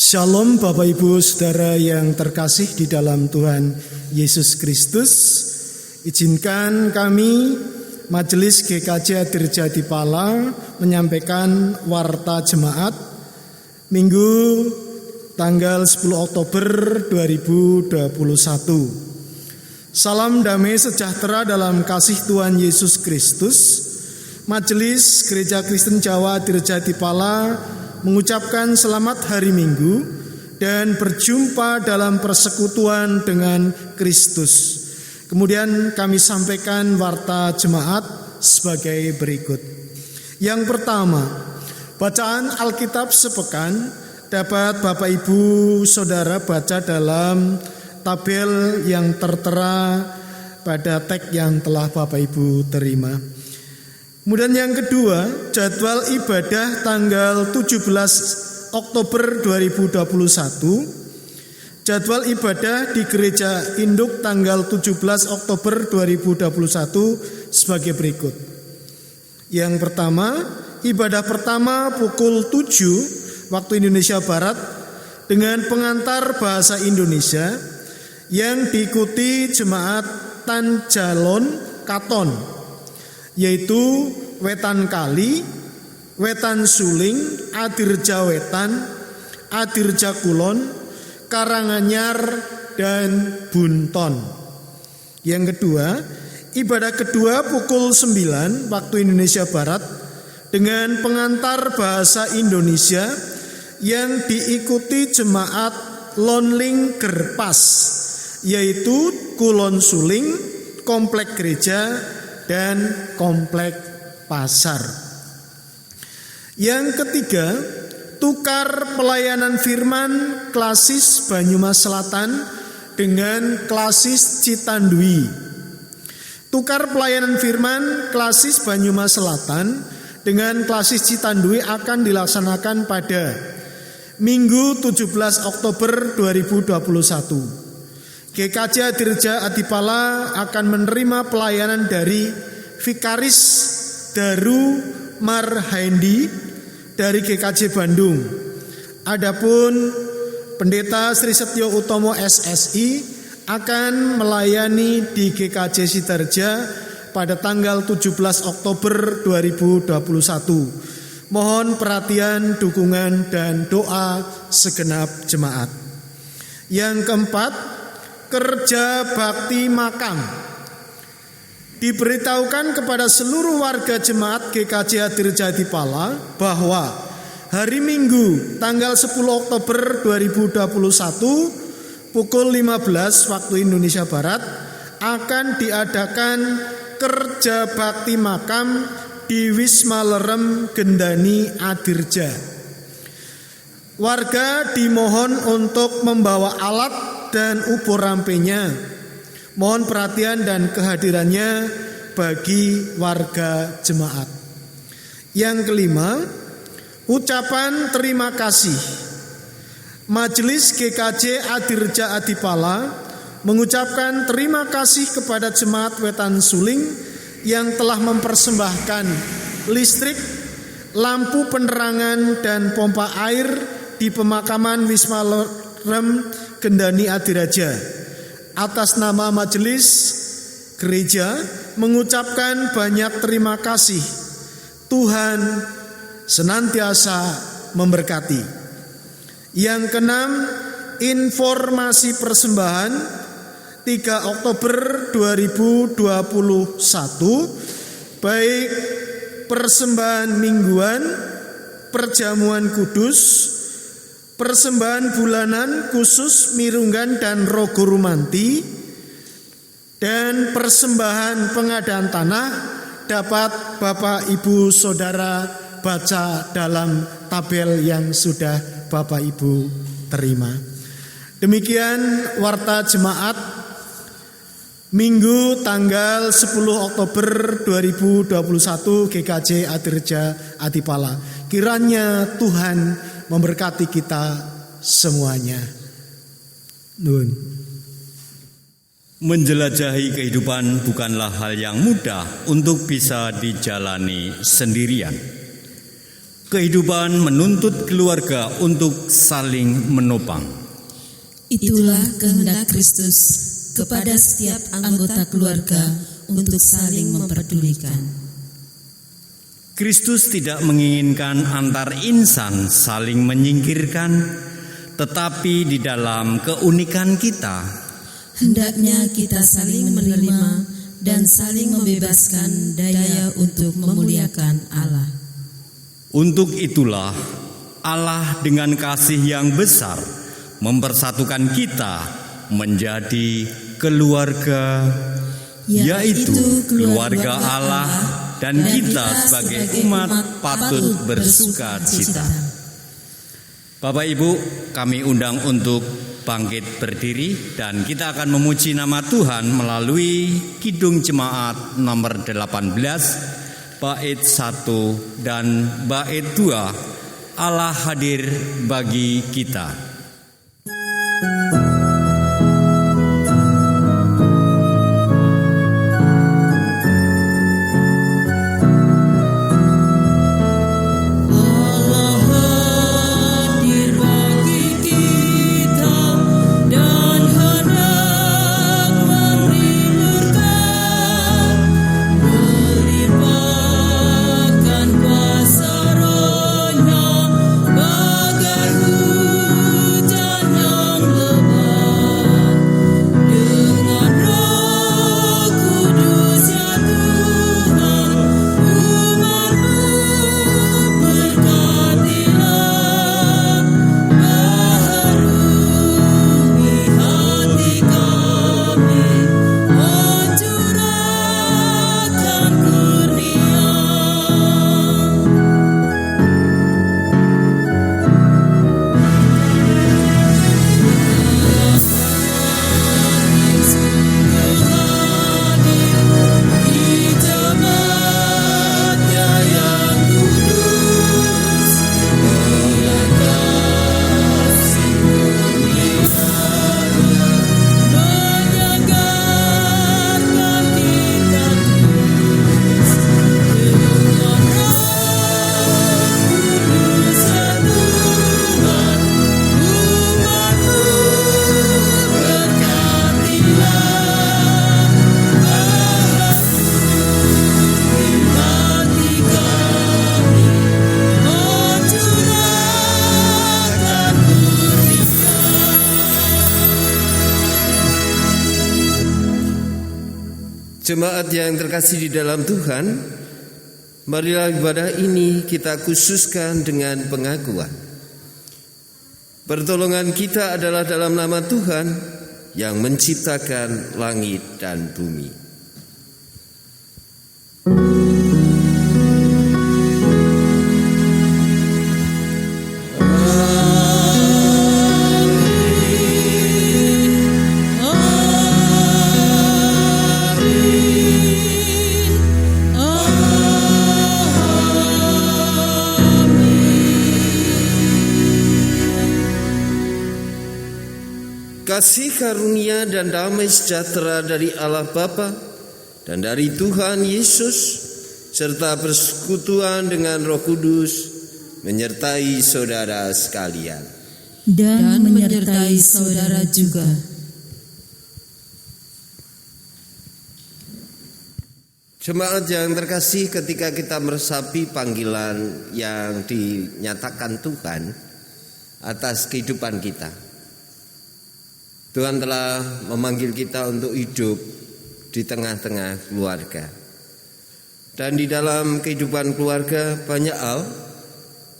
Shalom Bapak Ibu Saudara yang terkasih di dalam Tuhan Yesus Kristus. Izinkan kami Majelis GKJ Adirjati Pala menyampaikan warta jemaat Minggu tanggal 10 Oktober 2021. Salam damai sejahtera dalam kasih Tuhan Yesus Kristus. Majelis Gereja Kristen Jawa Adirjati Pala mengucapkan selamat hari Minggu dan berjumpa dalam persekutuan dengan Kristus. Kemudian kami sampaikan warta jemaat sebagai berikut. Yang pertama, bacaan Alkitab sepekan dapat Bapak Ibu Saudara baca dalam tabel yang tertera pada teks yang telah Bapak Ibu terima. Kemudian yang kedua, jadwal ibadah tanggal 17 Oktober 2021. Jadwal ibadah di Gereja Induk tanggal 17 Oktober 2021 sebagai berikut. Yang pertama, ibadah pertama pukul 7 waktu Indonesia Barat dengan pengantar bahasa Indonesia yang diikuti jemaat Tanjalon Katon, yaitu Wetan Kali, Wetan Suling, Adirja Wetan, Adirja Kulon, Karanganyar, dan Bunton. Yang kedua, ibadah kedua pukul 9 waktu Indonesia Barat dengan pengantar bahasa Indonesia yang diikuti jemaat Lonling Gerpas, yaitu Kulon Suling, Komplek Gereja, dan Komplek Pasar. Yang ketiga, tukar pelayanan firman klasis Banyumas Selatan dengan klasis Citandui. Tukar pelayanan firman klasis Banyumas Selatan dengan klasis Citandui akan dilaksanakan pada Minggu 17 Oktober 2021. GKJ Adirja Adipala akan menerima pelayanan dari Vikaris Daru Marhaindi dari GKJ Bandung. Adapun Pendeta Sri Setyo Utomo SSI akan melayani di GKJ Sidarja pada tanggal 17 Oktober 2021. Mohon perhatian, dukungan, dan doa segenap jemaat. Yang keempat, kerja bakti makam. Diberitahukan kepada seluruh warga jemaat GKJ Adirjati Pala bahwa hari Minggu tanggal 10 Oktober 2021 pukul 15 waktu Indonesia Barat akan diadakan kerja bakti makam di Wisma Lerem Gendani Adirja. Warga dimohon untuk membawa alat dan ubur rampenya. Mohon perhatian dan kehadirannya bagi warga jemaat. Yang kelima, ucapan terima kasih. Majelis GKJ Adirja Adipala mengucapkan terima kasih kepada jemaat Wetan Suling yang telah mempersembahkan listrik, lampu penerangan, dan pompa air di pemakaman Wisma Lerem Gendani Adiraja. Atas nama majelis gereja mengucapkan banyak terima kasih. Tuhan senantiasa memberkati. Yang keenam, informasi persembahan 3 Oktober 2021, baik persembahan mingguan, perjamuan kudus, persembahan bulanan khusus Mirunggan dan Rogo Rumanti, dan persembahan pengadaan tanah dapat Bapak Ibu Saudara baca dalam tabel yang sudah Bapak Ibu terima. Demikian warta jemaat Minggu tanggal 10 Oktober 2021 GKJ Adirja Adipala. Kiranya Tuhan memberkati kita semuanya. Nun. Menjelajahi kehidupan bukanlah hal yang mudah untuk bisa dijalani sendirian. Kehidupan menuntut keluarga untuk saling menopang. Itulah kehendak Kristus kepada setiap anggota keluarga untuk saling memperdulikan. Kristus tidak menginginkan antar insan saling menyingkirkan, tetapi di dalam keunikan kita, hendaknya kita saling menerima dan saling membebaskan daya untuk memuliakan Allah. Untuk itulah Allah dengan kasih yang besar mempersatukan kita menjadi keluarga, yaitu keluarga Allah, dan kita sebagai umat patut bersuka cita. Bapak Ibu, kami undang untuk bangkit berdiri dan kita akan memuji nama Tuhan melalui Kidung Jemaat nomor 18, bait 1 dan bait 2, Allah hadir bagi kita. Jemaat yang terkasih di dalam Tuhan, marilah ibadah ini kita khususkan dengan pengakuan. Pertolongan kita adalah dalam nama Tuhan yang menciptakan langit dan bumi. Kasih karunia dan damai sejahtera dari Allah Bapa dan dari Tuhan Yesus serta persekutuan dengan Roh Kudus menyertai saudara sekalian. Dan menyertai saudara juga. Jemaat yang terkasih, ketika kita meresapi panggilan yang dinyatakan Tuhan atas kehidupan kita, Tuhan telah memanggil kita untuk hidup di tengah-tengah keluarga. Dan di dalam kehidupan keluarga banyak hal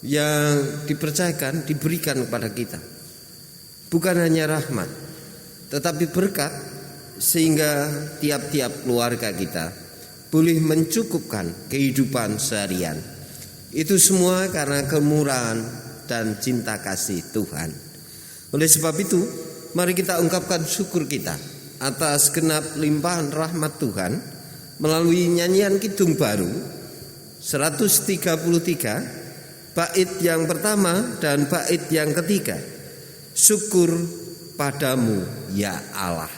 yang dipercayakan, diberikan kepada kita. Bukan hanya rahmat, tetapi berkat, sehingga tiap-tiap keluarga kita boleh mencukupkan kehidupan seharian. Itu semua karena kemurahan dan cinta kasih Tuhan. Oleh sebab itu, mari kita ungkapkan syukur kita atas genap limpahan rahmat Tuhan melalui nyanyian kidung baru 133, bait yang pertama dan bait yang ketiga. Syukur padamu ya Allah.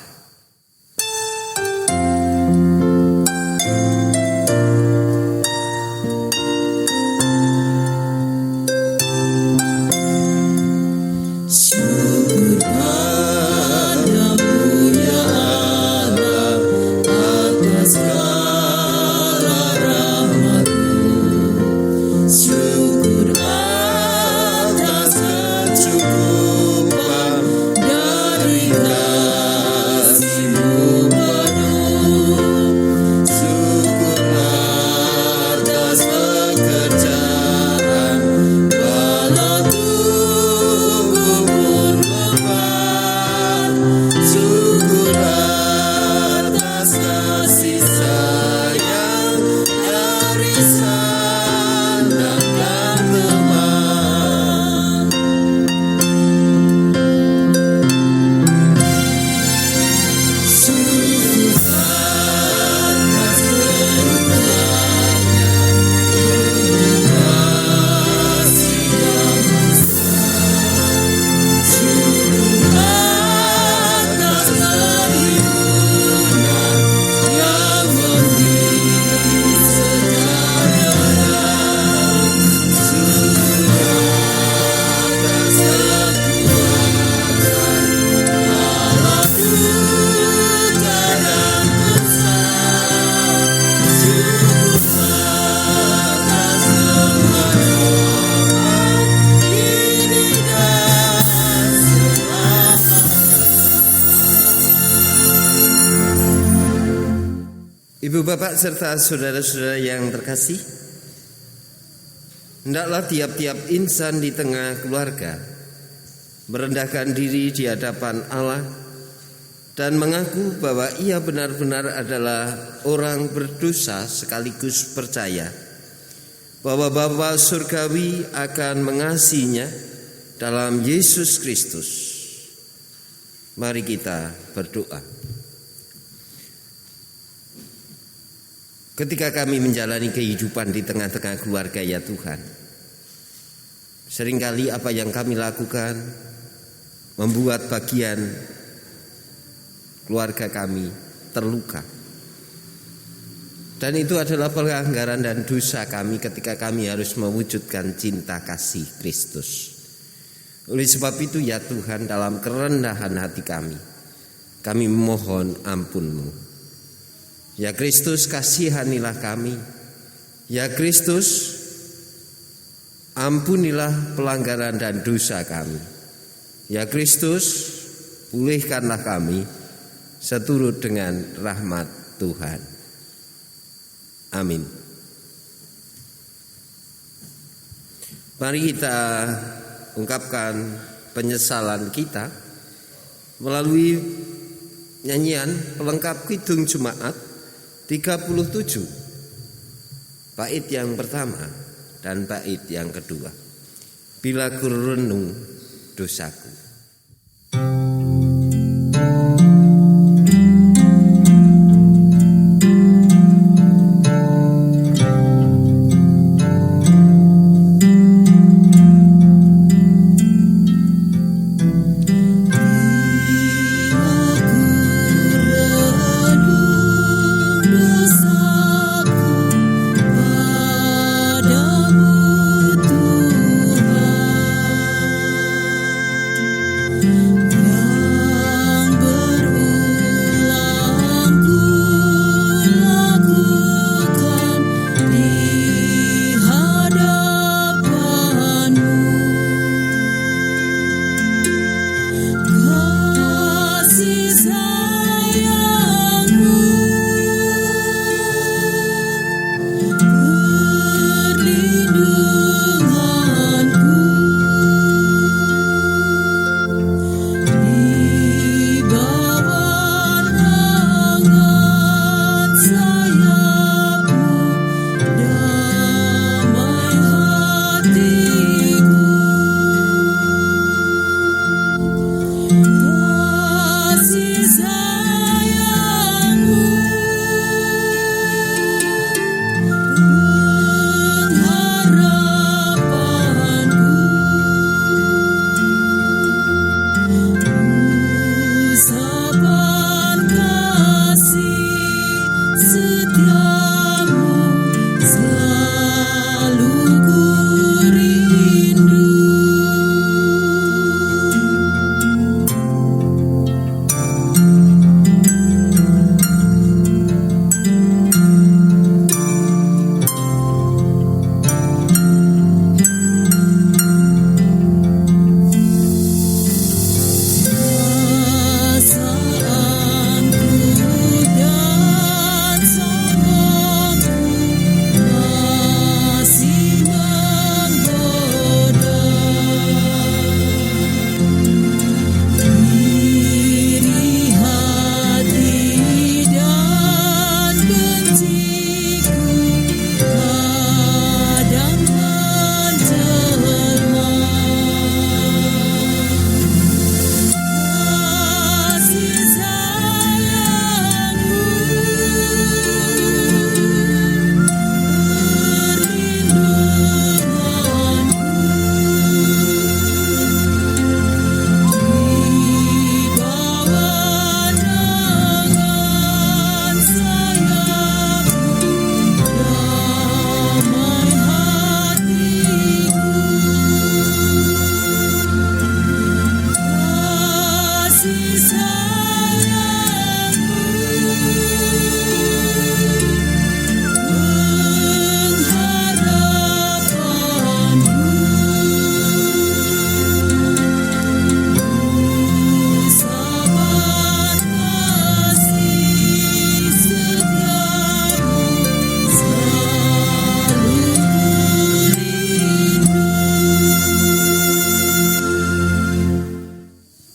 Ibu bapak serta saudara-saudara yang terkasih, hendaklah tiap-tiap insan di tengah keluarga merendahkan diri di hadapan Allah dan mengaku bahwa ia benar-benar adalah orang berdosa sekaligus percaya bahwa Bapa surgawi akan mengasihinya dalam Yesus Kristus. Mari kita berdoa. Ketika kami menjalani kehidupan di tengah-tengah keluarga ya Tuhan, seringkali apa yang kami lakukan membuat bagian keluarga kami terluka. Dan itu adalah pelanggaran dan dosa kami ketika kami harus mewujudkan cinta kasih Kristus. Oleh sebab itu ya Tuhan, dalam kerendahan hati kami memohon ampun-Mu. Ya Kristus, kasihanilah kami. Ya Kristus, ampunilah pelanggaran dan dosa kami. Ya Kristus, pulihkanlah kami seturut dengan rahmat Tuhan. Amin. Mari kita ungkapkan penyesalan kita melalui nyanyian pelengkap Kidung Jumat 37, bait yang pertama dan bait yang kedua. Bila ku renung dosaku.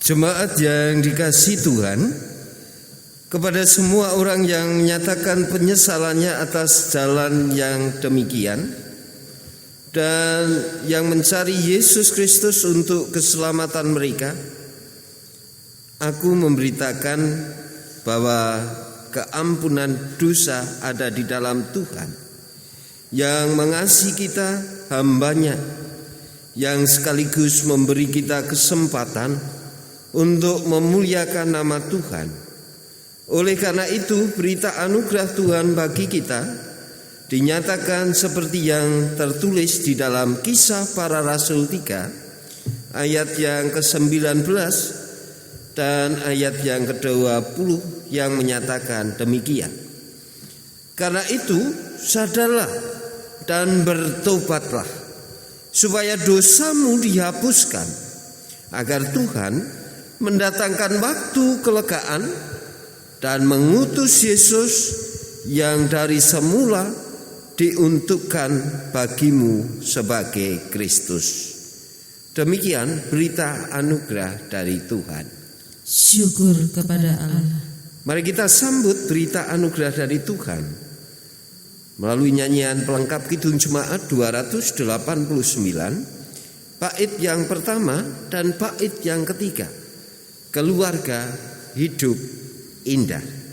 Jemaat yang dikasihi Tuhan, kepada semua orang yang menyatakan penyesalannya atas jalan yang demikian dan yang mencari Yesus Kristus untuk keselamatan mereka, aku memberitakan bahwa keampunan dosa ada di dalam Tuhan yang mengasihi kita, hamba-Nya, yang sekaligus memberi kita kesempatan untuk memuliakan nama Tuhan. Oleh karena itu, berita anugerah Tuhan bagi kita dinyatakan seperti yang tertulis di dalam Kisah Para Rasul 3 ayat yang ke-19 dan ayat yang ke-20 yang menyatakan demikian. Karena itu, sadarlah dan bertobatlah supaya dosamu dihapuskan, agar Tuhan mendatangkan waktu kelegaan dan mengutus Yesus yang dari semula diuntukkan bagimu sebagai Kristus. Demikian berita anugerah dari Tuhan. Syukur kepada Allah. Mari kita sambut berita anugerah dari Tuhan melalui nyanyian pelengkap Kidung Jemaat 289, bait yang pertama dan bait yang ketiga, Keluarga Hidup Indah.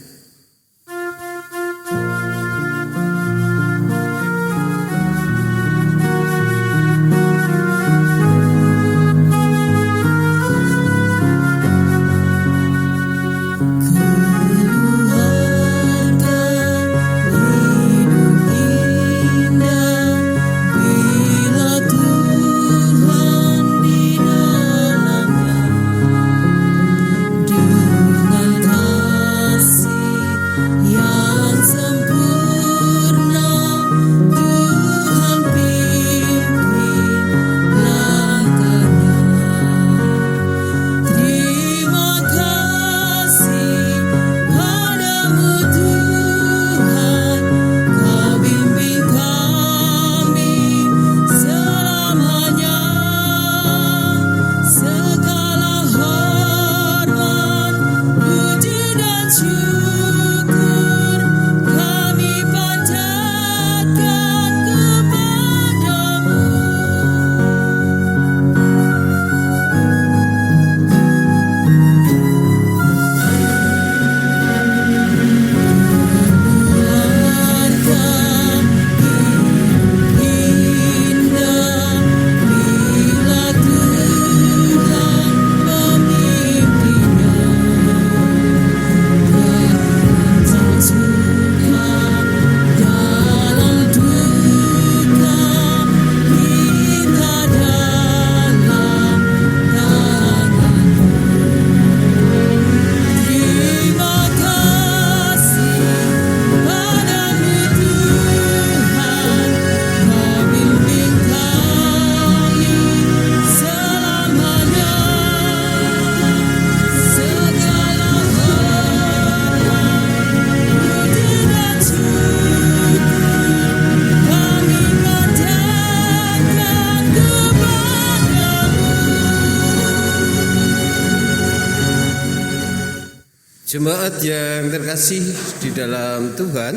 Jemaat yang terkasih di dalam Tuhan,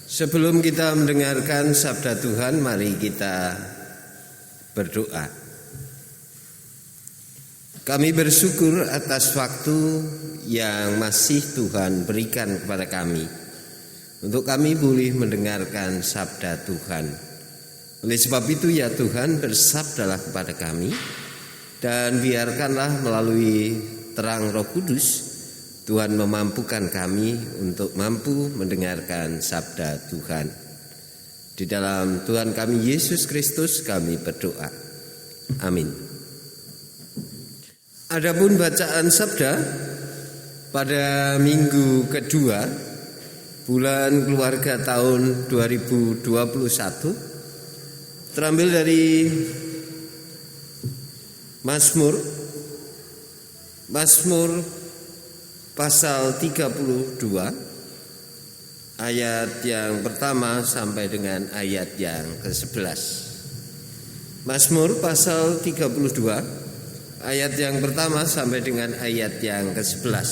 sebelum kita mendengarkan sabda Tuhan, mari kita berdoa. Kami bersyukur atas waktu yang masih Tuhan berikan kepada kami, untuk kami boleh mendengarkan sabda Tuhan. Oleh sebab itu ya Tuhan, bersabdalah kepada kami, dan biarkanlah melalui terang Roh Kudus Tuhan memampukan kami untuk mampu mendengarkan sabda Tuhan. Di dalam Tuhan kami Yesus Kristus kami berdoa. Amin. Adapun bacaan sabda pada minggu kedua bulan keluarga tahun 2021 terambil dari Mazmur pasal 32 ayat yang pertama sampai dengan ayat yang ke-11. Mazmur pasal 32 ayat yang pertama sampai dengan ayat yang ke-11.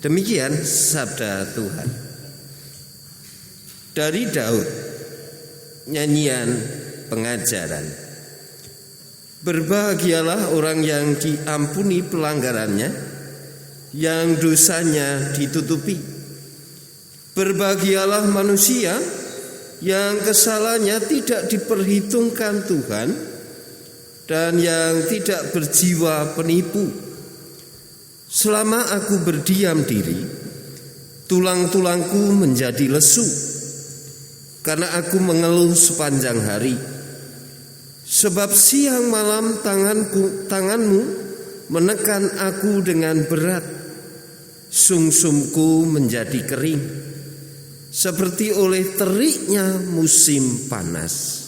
Demikian sabda Tuhan. Dari Daud, nyanyian pengajaran. Berbahagialah orang yang diampuni pelanggarannya, yang dosanya ditutupi. Berbahagialah manusia yang kesalahannya tidak diperhitungkan Tuhan, dan yang tidak berjiwa penipu. Selama aku berdiam diri, tulang-tulangku menjadi lesu, karena aku mengeluh sepanjang hari. Sebab siang malam tanganmu menekan aku dengan berat. Sumsumku menjadi kering, seperti oleh teriknya musim panas.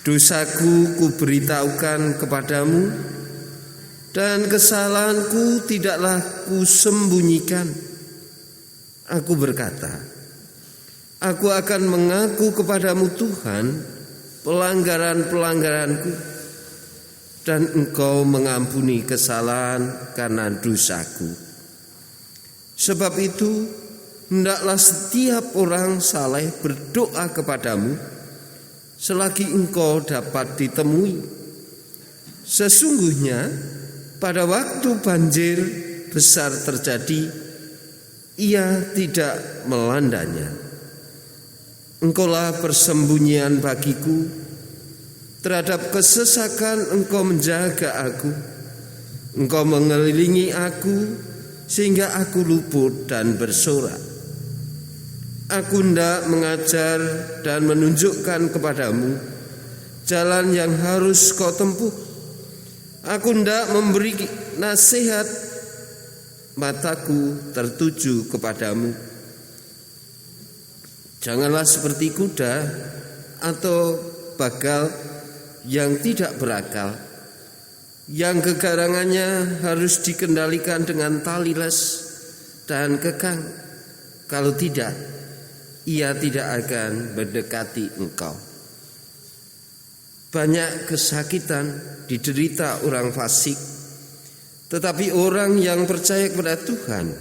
Dosaku kuberitahukan kepadamu, dan kesalahanku tidaklah kusembunyikan. Aku berkata, aku akan mengaku kepadamu Tuhan pelanggaran-pelanggaranku, dan Engkau mengampuni kesalahan karena dosaku. Sebab itu hendaklah setiap orang saleh berdoa kepadamu selagi Engkau dapat ditemui. Sesungguhnya pada waktu banjir besar terjadi, ia tidak melandanya. Engkaulah persembunyian bagiku, terhadap kesesakan Engkau menjaga aku. Engkau mengelilingi aku sehingga aku luput dan bersorak. Aku hendak mengajar dan menunjukkan kepadamu jalan yang harus kau tempuh. Aku hendak memberi nasihat, mataku tertuju kepadamu. Janganlah seperti kuda atau bagal yang tidak berakal, yang kegarangannya harus dikendalikan dengan tali les dan kekang. Kalau tidak, ia tidak akan mendekati engkau. Banyak kesakitan diderita orang fasik, tetapi orang yang percaya kepada Tuhan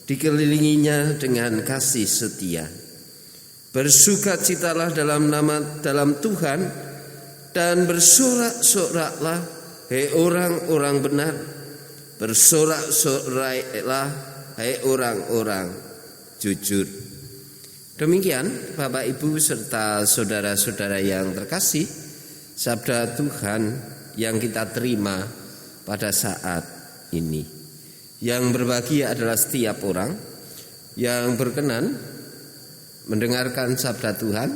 dikelilinginya dengan kasih setia. Bersukacitalah dalam Tuhan, dan bersorak-soraklah, hai orang-orang benar. Bersorak-soraklah, hai orang-orang jujur. Demikian Bapak Ibu serta saudara-saudara yang terkasih, sabda Tuhan yang kita terima pada saat ini. Yang berbahagia adalah setiap orang yang berkenan mendengarkan sabda Tuhan,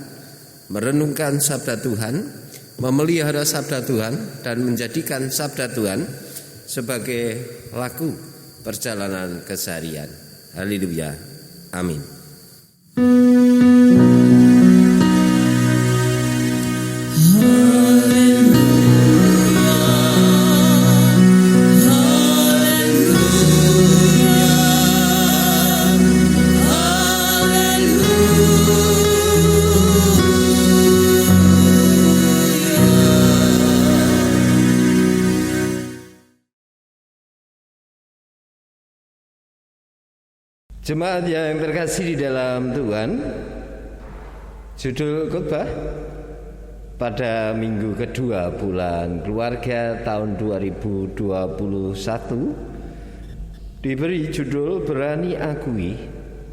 merenungkan sabda Tuhan, memelihara sabda Tuhan, dan menjadikan sabda Tuhan sebagai laku perjalanan keseharian. Haleluya. Amin. Jemaat yang terkasih di dalam Tuhan, judul khotbah pada minggu kedua bulan keluarga tahun 2021 diberi judul Berani Akui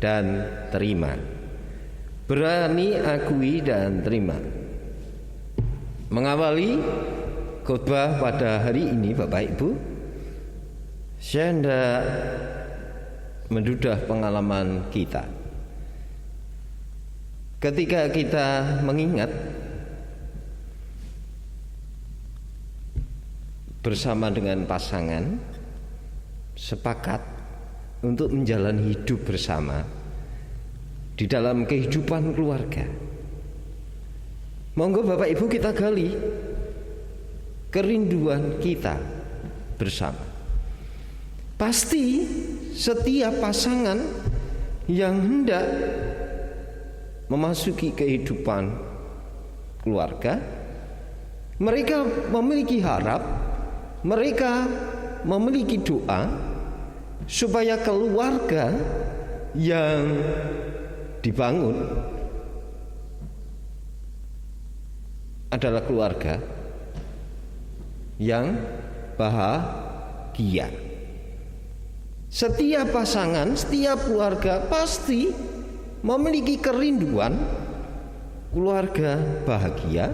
dan Terima. Berani akui dan terima. Mengawali khotbah pada hari ini, Bapak Ibu, saya hendak mendudah pengalaman kita. Ketika kita mengingat bersama dengan pasangan, sepakat untuk menjalani hidup bersama di dalam kehidupan keluarga. Monggo Bapak Ibu kita gali kerinduan kita bersama. Pasti setiap pasangan yang hendak memasuki kehidupan keluarga Mereka memiliki harap, mereka memiliki doa supaya keluarga yang dibangun adalah keluarga yang bahagia. Setiap pasangan, setiap keluarga pasti memiliki kerinduan keluarga bahagia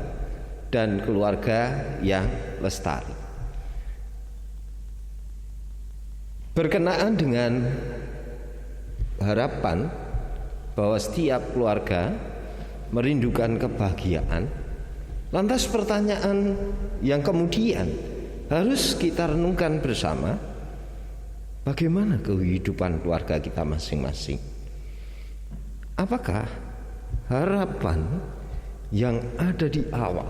dan keluarga yang lestari. Berkenaan dengan harapan bahwa setiap keluarga merindukan kebahagiaan, lantas pertanyaan yang kemudian harus kita renungkan bersama, bagaimana kehidupan keluarga kita masing-masing? Apakah harapan yang ada di awal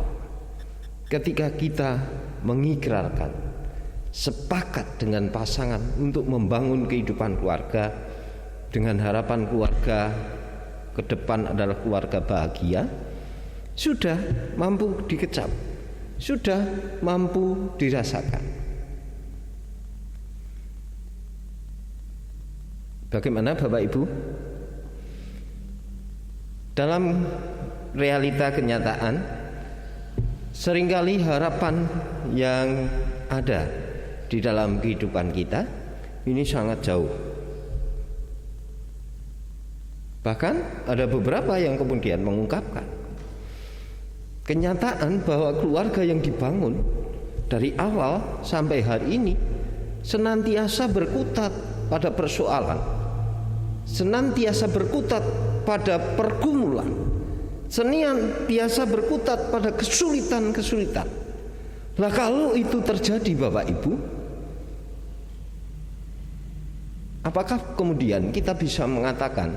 ketika kita mengikrarkan sepakat dengan pasangan untuk membangun kehidupan keluarga dengan harapan keluarga ke depan adalah keluarga bahagia, sudah mampu dikecap, sudah mampu dirasakan? Bagaimana Bapak Ibu? Dalam realita kenyataan, seringkali harapan yang ada di dalam kehidupan kita ini sangat jauh. Bahkan ada beberapa yang kemudian mengungkapkan kenyataan bahwa keluarga yang dibangun dari awal sampai hari ini senantiasa berkutat pada persoalan, senantiasa berkutat pada pergumulan, senantiasa berkutat pada kesulitan-kesulitan. Lah kalau itu terjadi Bapak Ibu, apakah kemudian kita bisa mengatakan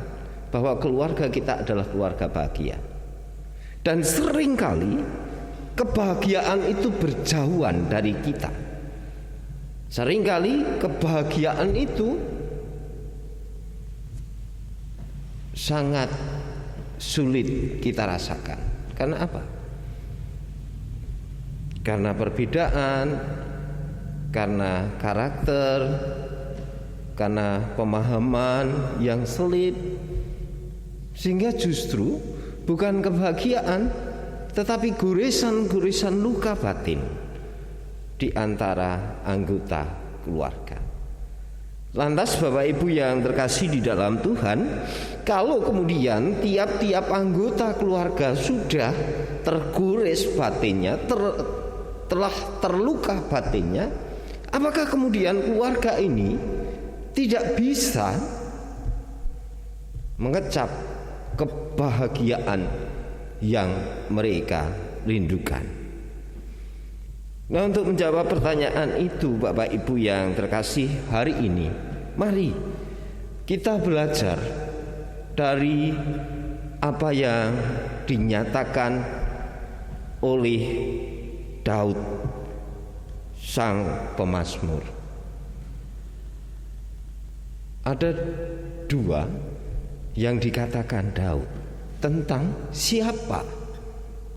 bahwa keluarga kita adalah keluarga bahagia? Dan seringkali kebahagiaan itu berjauhan dari kita. Seringkali kebahagiaan itu sangat sulit kita rasakan. Karena apa? Karena perbedaan, karena karakter, karena pemahaman yang sulit, sehingga justru bukan kebahagiaan tetapi goresan-goresan luka batin di antara anggota keluarga. Lantas Bapak Ibu yang terkasih di dalam Tuhan, kalau kemudian tiap-tiap anggota keluarga sudah tergores batinnya, telah terluka batinnya, apakah kemudian keluarga ini tidak bisa mengecap kebahagiaan yang mereka rindukan? Nah, untuk menjawab pertanyaan itu Bapak Ibu yang terkasih, hari ini mari kita belajar dari apa yang dinyatakan oleh Daud sang pemazmur. Ada dua yang dikatakan Daud tentang siapa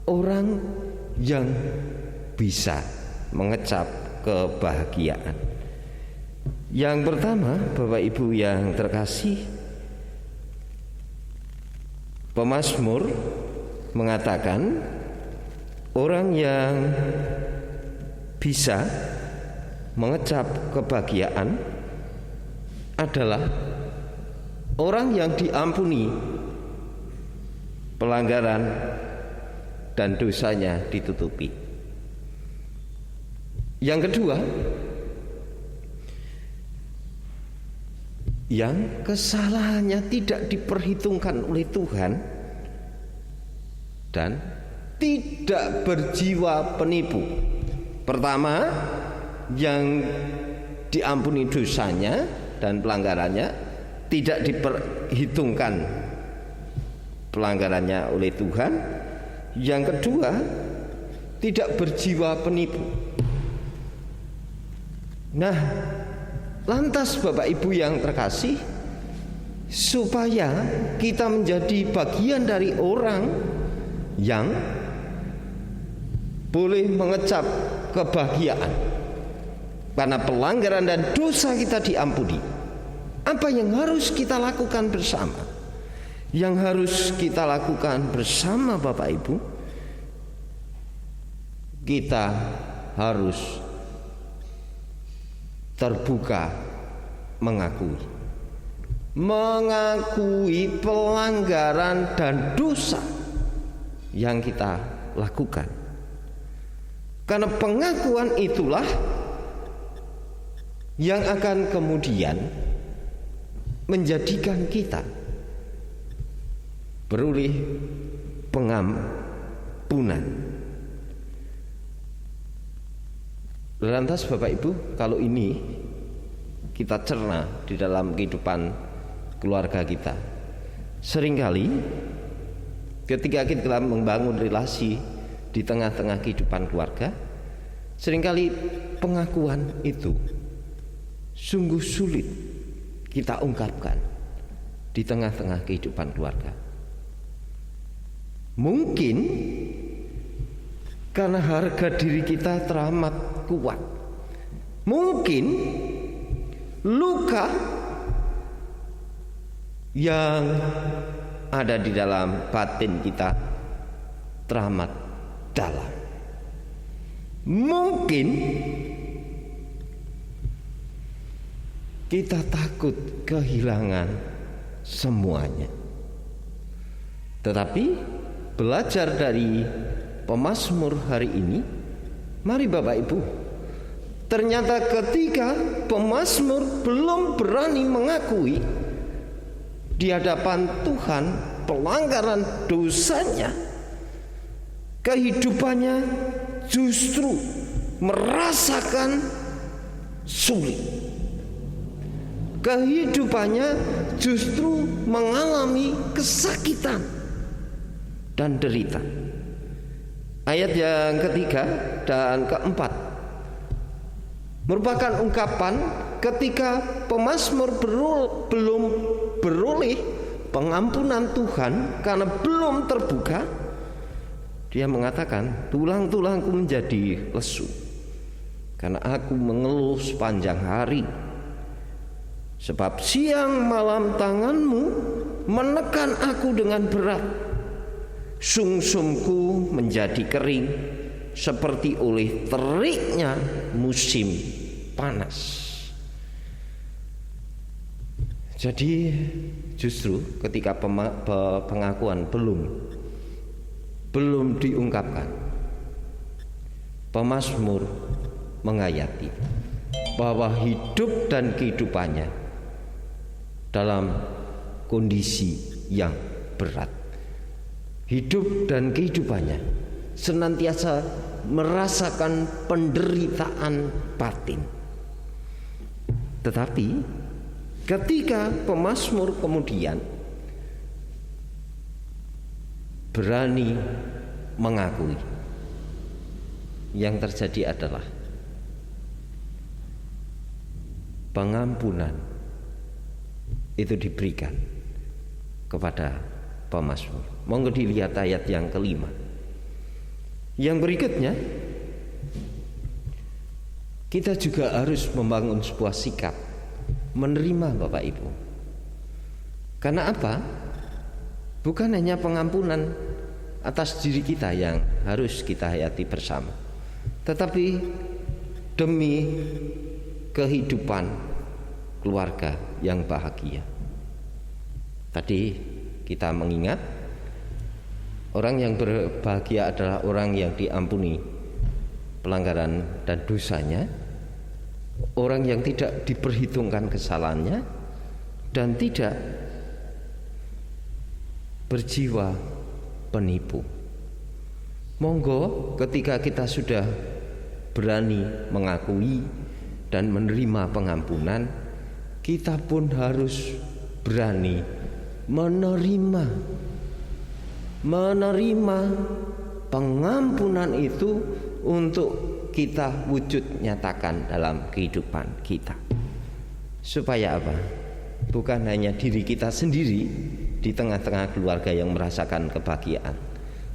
orang yang bisa mengecap kebahagiaan. Yang pertama Bapak Ibu yang terkasih, pemazmur mengatakan orang yang bisa mengecap kebahagiaan adalah orang yang diampuni pelanggaran dan dosanya ditutupi. Yang kedua, yang kesalahannya tidak diperhitungkan oleh Tuhan dan tidak berjiwa penipu. Pertama, yang diampuni dosanya dan pelanggarannya, tidak diperhitungkan pelanggarannya oleh Tuhan. Yang kedua, tidak berjiwa penipu. Nah, lantas Bapak Ibu yang terkasih, supaya kita menjadi bagian dari orang yang boleh mengecap kebahagiaan karena pelanggaran dan dosa kita diampuni. Apa yang harus kita lakukan bersama? Yang harus kita lakukan bersama Bapak Ibu, kita harus terbuka mengakui pelanggaran dan dosa yang kita lakukan. Karena pengakuan itulah yang akan kemudian menjadikan kita beroleh pengampunan. Lantas Bapak Ibu, kalau ini kita cerna di dalam kehidupan keluarga kita, seringkali ketika kita membangun relasi di tengah-tengah kehidupan keluarga, seringkali pengakuan itu sungguh sulit kita ungkapkan di tengah-tengah kehidupan keluarga. Mungkin karena harga diri kita teramat kuat. Mungkin luka yang ada di dalam batin kita teramat dalam. Mungkin kita takut kehilangan semuanya. Tetapi belajar dari pemazmur hari ini, mari Bapak Ibu, ternyata ketika pemazmur belum berani mengakui di hadapan Tuhan pelanggaran dosanya, kehidupannya justru merasakan sulit. Kehidupannya justru mengalami kesakitan dan derita. Ayat yang ketiga dan keempat merupakan ungkapan ketika pemazmur belum beroleh pengampunan Tuhan karena belum terbuka. Dia mengatakan, tulang-tulangku menjadi lesu karena aku mengeluh sepanjang hari. Sebab siang malam tanganmu menekan aku dengan berat. Sungsumku menjadi kering seperti oleh teriknya musim panas. Jadi justru ketika pengakuan belum diungkapkan, pemazmur menghayati bahwa hidup dan kehidupannya dalam kondisi yang berat. Hidup dan kehidupannya senantiasa merasakan penderitaan batin. Tetapi ketika pemazmur kemudian berani mengakui, yang terjadi adalah pengampunan itu diberikan kepada pemazmur. Monggo dilihat ayat yang kelima. Yang berikutnya, kita juga harus membangun sebuah sikap menerima Bapak Ibu. Karena apa? Bukan hanya pengampunan atas diri kita yang harus kita hayati bersama, tetapi demi kehidupan keluarga yang bahagia. Tadi kita mengingat orang yang berbahagia adalah orang yang diampuni pelanggaran dan dosanya, orang yang tidak diperhitungkan kesalahannya dan tidak berjiwa penipu. Monggo ketika kita sudah berani mengakui dan menerima pengampunan, kita pun harus berani menerima pengampunan itu untuk kita wujud nyatakan dalam kehidupan kita. Supaya apa? Bukan hanya diri kita sendiri di tengah-tengah keluarga yang merasakan kebahagiaan,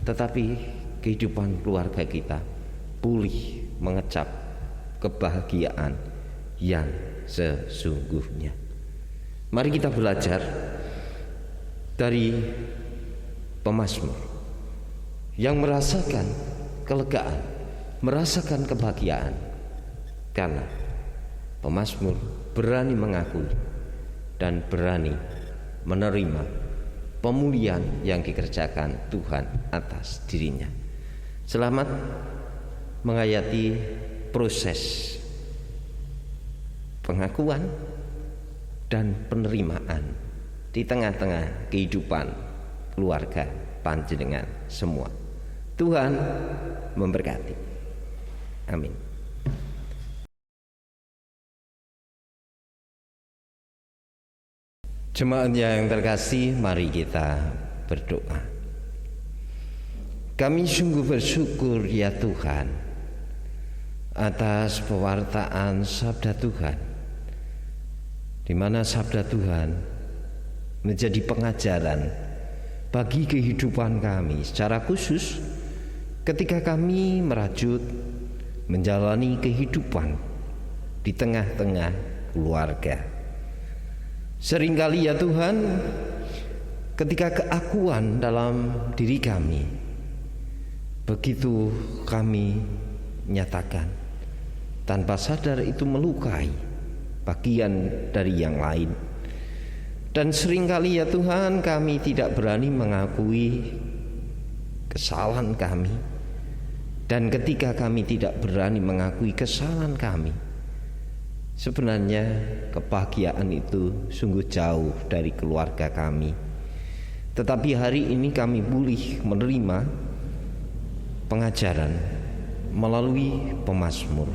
tetapi kehidupan keluarga kita pulih mengecap kebahagiaan yang sesungguhnya. Mari kita belajar dari pemazmur yang merasakan kelegaan, merasakan kebahagiaan, karena pemazmur berani mengakui dan berani menerima pemulihan yang dikerjakan Tuhan atas dirinya. Selamat menghayati proses pengakuan dan penerimaan di tengah-tengah kehidupan keluarga panjenengan semua. Tuhan memberkati. Amin. Jemaat yang terkasih, mari kita berdoa. Kami sungguh bersyukur ya Tuhan atas pewartaan sabda Tuhan, di mana sabda Tuhan menjadi pengajaran bagi kehidupan kami, secara khusus ketika kami merajut menjalani kehidupan di tengah-tengah keluarga. Seringkali ya Tuhan, ketika keakuan dalam diri kami begitu kami nyatakan, tanpa sadar itu melukai bagian dari yang lain. Dan seringkali ya Tuhan, kami tidak berani mengakui kesalahan kami. Dan ketika kami tidak berani mengakui kesalahan kami, sebenarnya kebahagiaan itu sungguh jauh dari keluarga kami. Tetapi hari ini kami boleh menerima pengajaran melalui pemazmur.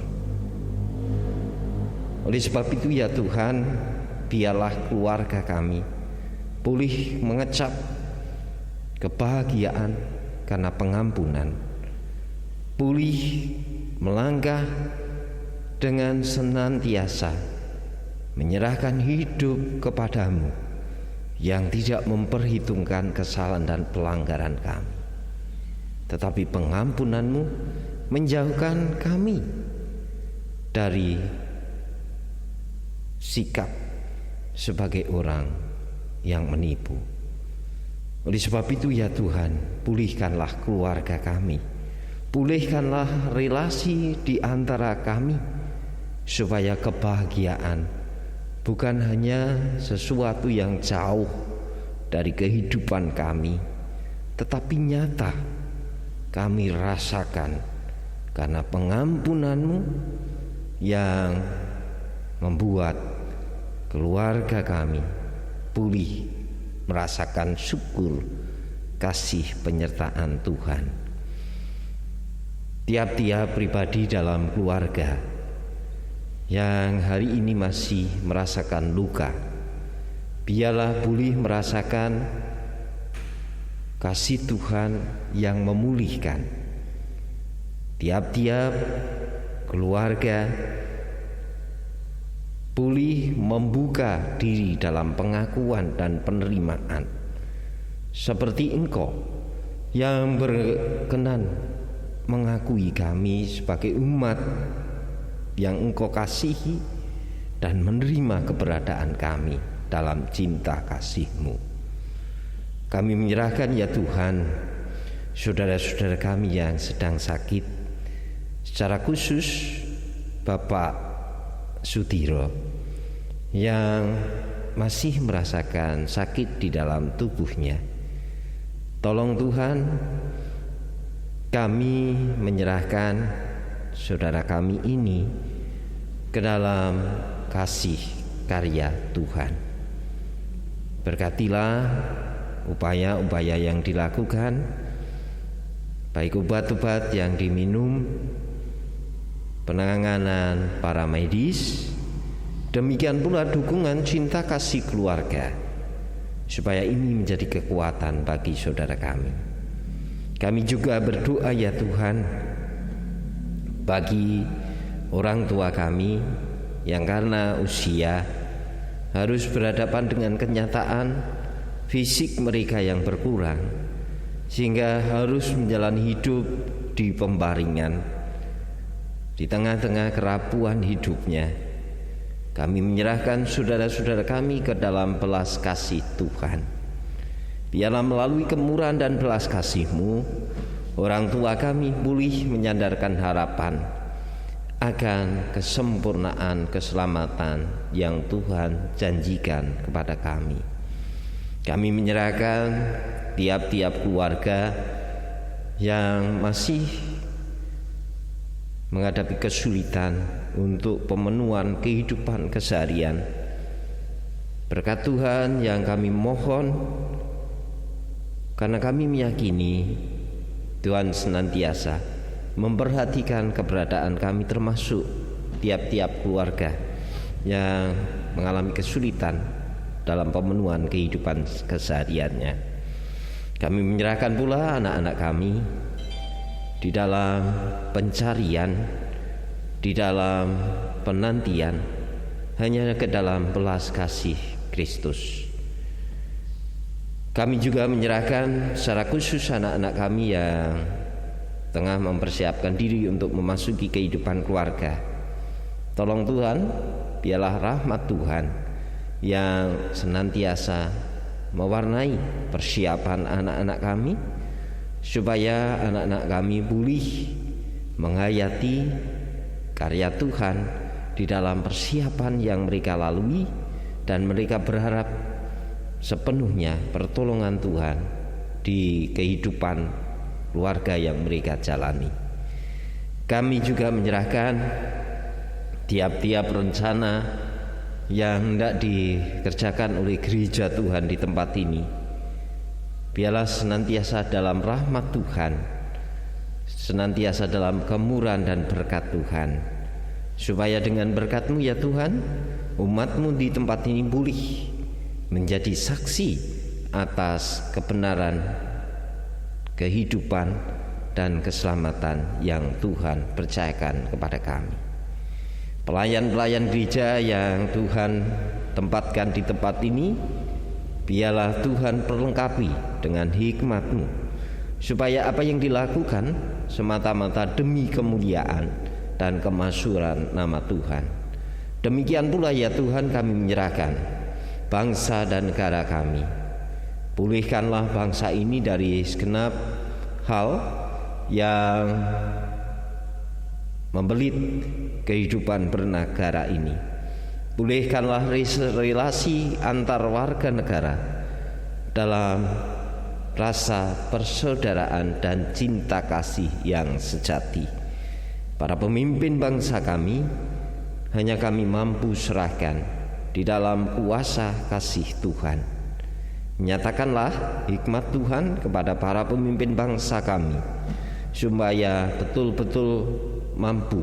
Oleh sebab itu ya Tuhan, biarlah keluarga kami boleh mengecap kebahagiaan karena pengampunan, boleh melangkah dengan senantiasa menyerahkan hidup kepadamu yang tidak memperhitungkan kesalahan dan pelanggaran kami, tetapi pengampunanmu menjauhkan kami dari sikap sebagai orang yang menipu. Oleh sebab itu ya Tuhan, pulihkanlah keluarga kami, pulihkanlah relasi di antara kami, supaya kebahagiaan bukan hanya sesuatu yang jauh dari kehidupan kami, tetapi nyata kami rasakan karena pengampunanmu yang membuat keluarga kami pulih merasakan syukur kasih penyertaan Tuhan. Tiap-tiap pribadi dalam keluarga yang hari ini masih merasakan luka, biarlah boleh merasakan kasih Tuhan yang memulihkan. Tiap-tiap keluarga boleh membuka diri dalam pengakuan dan penerimaan, seperti Engkau yang berkenan mengakui kami sebagai umat yang Engkau kasihi dan menerima keberadaan kami dalam cinta kasih-Mu. Kami menyerahkan ya Tuhan saudara-saudara kami yang sedang sakit, secara khusus Bapak Sudiro yang masih merasakan sakit di dalam tubuhnya. Tolong Tuhan, kami menyerahkan saudara kami ini ke dalam kasih karya Tuhan. Berkatilah upaya-upaya yang dilakukan, baik obat-obat yang diminum, penanganan para medis, demikian pula dukungan cinta kasih keluarga, supaya ini menjadi kekuatan bagi saudara kami. Kami juga berdoa ya Tuhan bagi orang tua kami yang karena usia harus berhadapan dengan kenyataan fisik mereka yang berkurang, sehingga harus menjalani hidup di pembaringan. Di tengah-tengah kerapuhan hidupnya, kami menyerahkan saudara-saudara kami ke dalam belas kasih Tuhan. Biarlah melalui kemurahan dan belas kasih-Mu, orang tua kami boleh menyandarkan harapan akan kesempurnaan keselamatan yang Tuhan janjikan kepada kami. Kami menyerahkan tiap-tiap keluarga yang masih menghadapi kesulitan untuk pemenuhan kehidupan keseharian. Berkat Tuhan yang kami mohon, karena kami meyakini Tuhan senantiasa memperhatikan keberadaan kami, termasuk tiap-tiap keluarga yang mengalami kesulitan dalam pemenuhan kehidupan kesehariannya. Kami menyerahkan pula anak-anak kami di dalam pencarian, di dalam penantian hanya ke dalam belas kasih Kristus. Kami juga menyerahkan secara khusus anak-anak kami yang tengah mempersiapkan diri untuk memasuki kehidupan keluarga. Tolong Tuhan, biarlah rahmat Tuhan yang senantiasa mewarnai persiapan anak-anak kami, supaya anak-anak kami pulih menghayati karya Tuhan di dalam persiapan yang mereka lalui, dan mereka berharap sepenuhnya pertolongan Tuhan di kehidupan keluarga yang mereka jalani. Kami juga menyerahkan tiap-tiap rencana yang hendak dikerjakan oleh gereja Tuhan di tempat ini. Biarlah senantiasa dalam rahmat Tuhan, senantiasa dalam kemurahan dan berkat Tuhan, supaya dengan berkat-Mu ya Tuhan, umat-Mu di tempat ini pulih menjadi saksi atas kebenaran, kehidupan, dan keselamatan yang Tuhan percayakan kepada kami. Pelayan-pelayan gereja yang Tuhan tempatkan di tempat ini, biarlah Tuhan perlengkapi dengan hikmat-Mu, supaya apa yang dilakukan semata-mata demi kemuliaan dan kemasyhuran nama Tuhan. Demikian pula ya Tuhan, kami menyerahkan bangsa dan negara kami. Pulihkanlah bangsa ini dari segenap hal yang membelit kehidupan bernegara ini. Pulihkanlah relasi antar warga negara dalam rasa persaudaraan dan cinta kasih yang sejati. Para pemimpin bangsa kami, hanya kami mampu serahkan di dalam kuasa kasih Tuhan. Nyatakanlah hikmat Tuhan kepada para pemimpin bangsa kami, supaya betul-betul mampu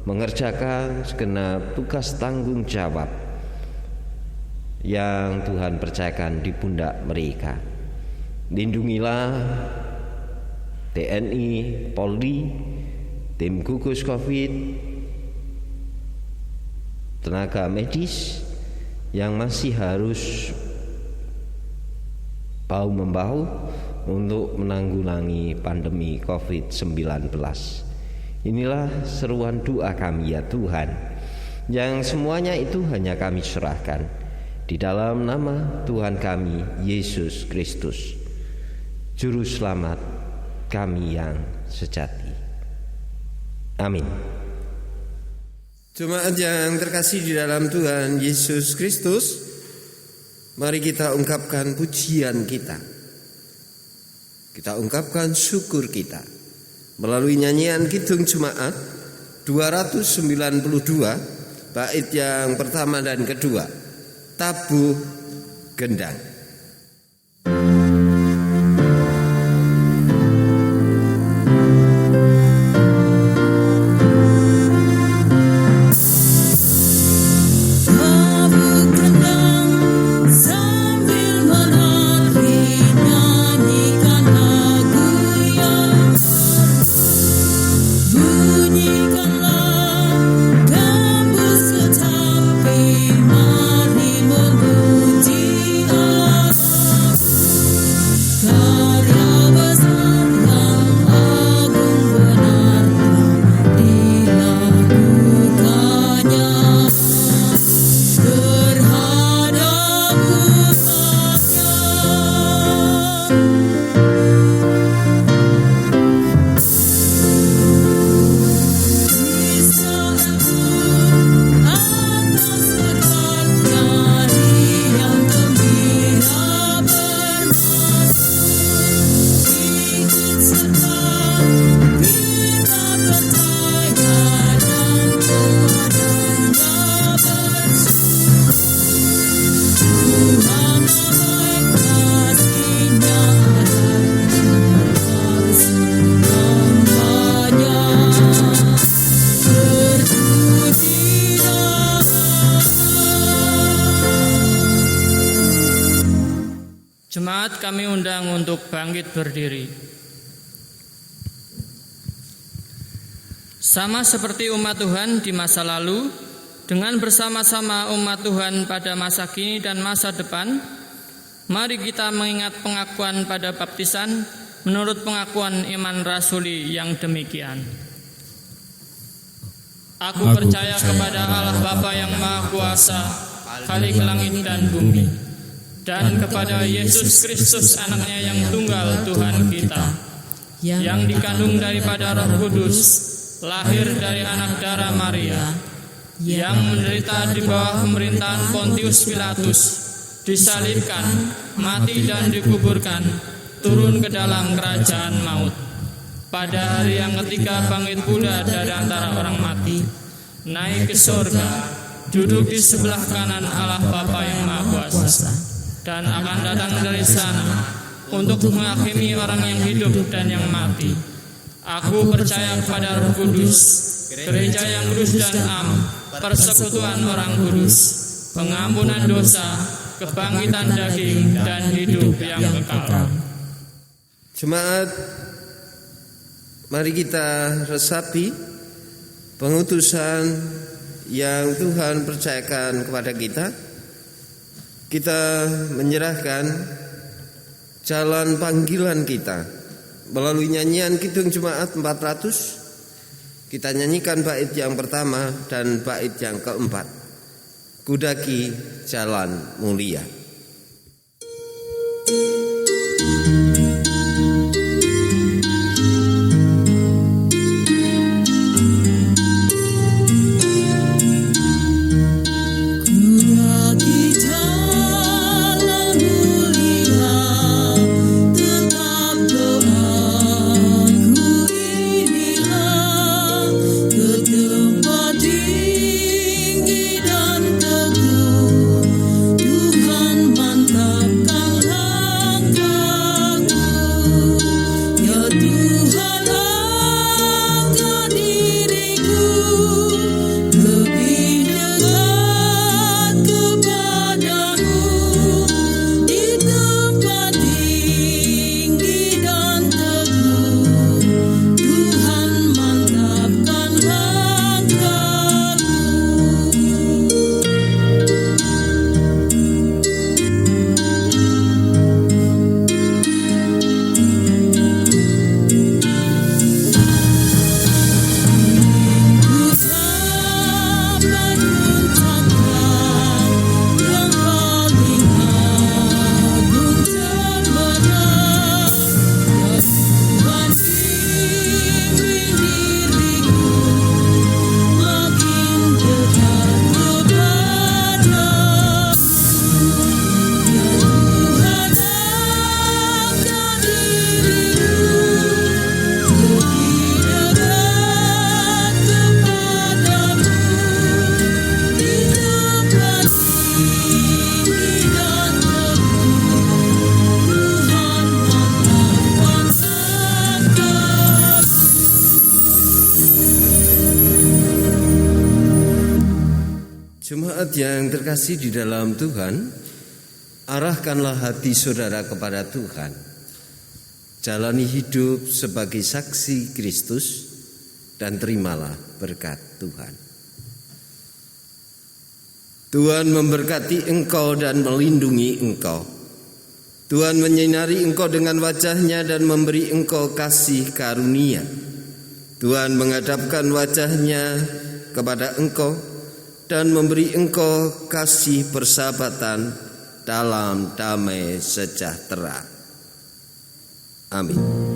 mengerjakan segenap tugas tanggung jawab yang Tuhan percayakan di pundak mereka. Lindungilah TNI, Polri, tim gugus Covid, tenaga medis yang masih harus bahu-membahu untuk menanggulangi pandemi COVID-19. Inilah seruan doa kami ya Tuhan, yang semuanya itu hanya kami serahkan di dalam nama Tuhan kami Yesus Kristus, Juru Selamat kami yang sejati. Amin. Jemaat yang terkasih di dalam Tuhan Yesus Kristus, mari kita ungkapkan pujian kita. Kita ungkapkan syukur kita melalui nyanyian Kidung Jemaat 292, bait yang pertama dan kedua, Tabuh Gendang. Gambus tetapi mari memuji Allah. Jemaat kami undang untuk bangkit berdiri. Sama seperti umat Tuhan di masa lalu, dengan bersama-sama umat Tuhan pada masa kini dan masa depan, mari kita mengingat pengakuan pada baptisan menurut pengakuan iman rasuli yang demikian. Aku percaya kepada Allah Bapa yang Maha Kuasa, Khalik langit dan bumi, dan kepada Yesus Kristus anaknya yang tunggal Tuhan kita, yang dikandung daripada Roh Kudus, lahir dari anak darah Maria, yang menderita di bawah pemerintahan Pontius Pilatus, disalibkan, mati dan dikuburkan, turun ke dalam kerajaan maut. Pada hari yang ketiga bangkit pula dari antara orang mati, naik ke surga, duduk di sebelah kanan Allah Bapa yang Maha Kuasa, dan akan datang dari sana untuk menghakimi orang yang hidup dan yang mati. Aku percaya kepada Roh Kudus, gereja yang kudus dan am, persekutuan orang kudus, pengampunan dosa, kebangkitan daging, dan hidup yang kekal. Jemaat, mari kita resapi pengutusan yang Tuhan percayakan kepada kita. Kita menyerahkan jalan panggilan kita melalui nyanyian Kidung Jemaat 400. Kita nyanyikan bait yang pertama dan bait yang keempat, Kudaki Jalan Mulia. Jemaat yang terkasih di dalam Tuhan, arahkanlah hati saudara kepada Tuhan. Jalani hidup sebagai saksi Kristus dan terimalah berkat Tuhan. Tuhan memberkati engkau dan melindungi engkau. Tuhan menyinari engkau dengan wajah-Nya dan memberi engkau kasih karunia. Tuhan menghadapkan wajah-Nya kepada engkau dan memberi engkau kasih persahabatan dalam damai sejahtera. Amin.